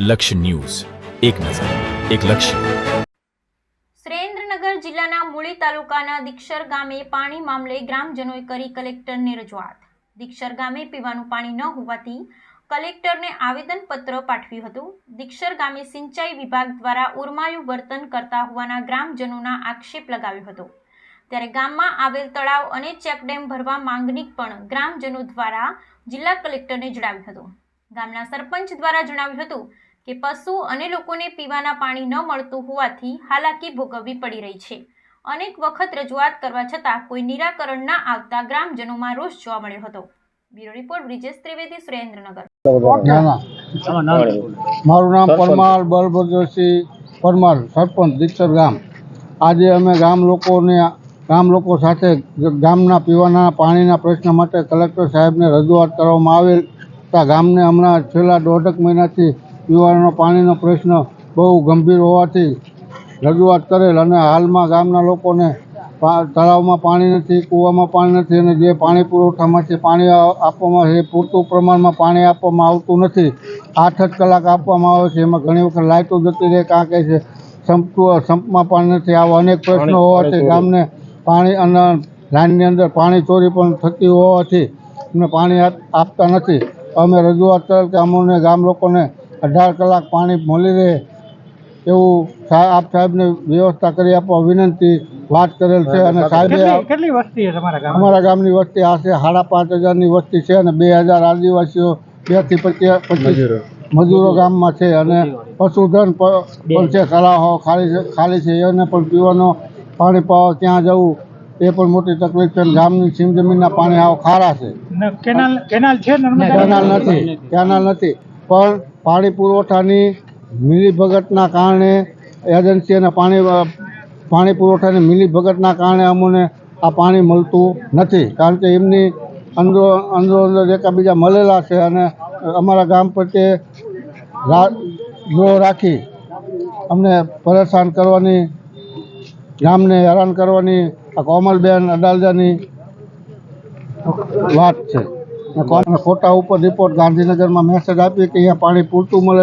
લક્ષ્ય ન્યૂઝ, એક નજર, એક લક્ષ્ય. સુરેન્દ્રનગર જિલ્લાના મૂળી તાલુકાના દીક્ષર ગામે પાણી મામલે ગ્રામજનોએ કરી કલેક્ટરને રજૂઆત. દીક્ષર ગામે પીવાનું પાણી ન હોવાથી કલેક્ટરને આવેદનપત્ર પાઠવ્યું હતું. દીક્ષર ગામે સિંચાઈ વિભાગ દ્વારા ઉરમાયું વર્તન કરતા હોવાના ગ્રામજનોના આક્ષેપ લગાવ્યો હતો. ત્યારે ગામમાં આવેલ તળાવ અને ચેકડેમ ભરવા માંગણી પણ ગ્રામજનો દ્વારા જિલ્લા કલેક્ટરને જણાવ્યું હતું. ગામના સરપંચ દ્વારા જણાવ્યું હતું કે પશુ અને લોકોને પીવાના પાણી ન મળતું હોવાથી હાલાકી ભોગવવી પડી રહી છે. અનેક વખત રજૂઆત કરવા છતાં કોઈ નિરાકરણ ના આવતા ગ્રામજનોમાં રોષ જોવા મળ્યો હતો. Bureau report Brijesh Trivedi, Surendranagar. મારું નામ પરમાર બલભદ્રસિંહ પરમાર, સરપંચ દીક્ષર ગામ. આજે અમે ગામ લોકો સાથે ગામના પીવાના પાણીના પ્રશ્ન માટે કલેક્ટર સાહેબને રજૂઆત કરવામાં આવેલ. ગામને હમણાં છેલ્લા 1.5 મહિનાથી પીવાના પાણીનો પ્રશ્ન બહુ ગંભીર હોવાથી રજૂઆત કરેલ અને હાલમાં ગામના લોકોને તળાવમાં પાણી નથી, કૂવામાં પાણી નથી અને જે પાણી પુરવઠામાંથી પાણી આપવામાં આવે પૂરતું પ્રમાણમાં પાણી આપવામાં આવતું નથી. 8 કલાક આપવામાં આવે છે, એમાં ઘણી વખત લાઇટો જતી રહે, કાં કહે છે સંપમાં પાણી નથી. આવા અનેક પ્રશ્નો હોવાથી ગામને પાણી અને લાઇનની અંદર પાણી ચોરી પણ થતી હોવાથી અમને પાણી આપતા નથી. અમે રજૂઆત કરેલ કે અમને ગામ લોકોને 18 કલાક પાણી મળી રહે એવું આપ સાહેબને વ્યવસ્થા કરી આપવા વિનંતી વાત કરેલ છે. અને સાહેબે કેટલી વસ્તી છે અમારા ગામની વસ્તી આશરે 5,500ની વસ્તી છે અને 2,000 આદિવાસીઓ 2 થી 25 મજૂરો ગામમાં છે અને પશુધન પણ છે. તળાવ ખાલી છે, એને પણ પીવાનું પાણી પાવા ત્યાં જવું એ પણ મોટી તકલીફ છે. ગામની સીમ જમીનના પાણી આવ ખારા છે. કેનાલ છે? કેનાલ નથી, પણ પાણી પુરવઠાની મિલીભગતના કારણે એજન્સી અને પાણી પુરવઠાની મિલીભગતના કારણે અમને આ પાણી મળતું નથી. કારણ કે એમની અંદર એકાબીજા મળેલા છે અને અમારા ગામ પ્રત્યે દ્રોહ રાખી અમને પરેશાન કરવાની, ગામને હેરાન કરવાની આ કોમલબેન અડાલજાની વાત છે. ખોટા ઉપર રિપોર્ટ ગાંધીનગરમાં મેસેજ આપી કે અહીંયા પાણી પૂરતું મળે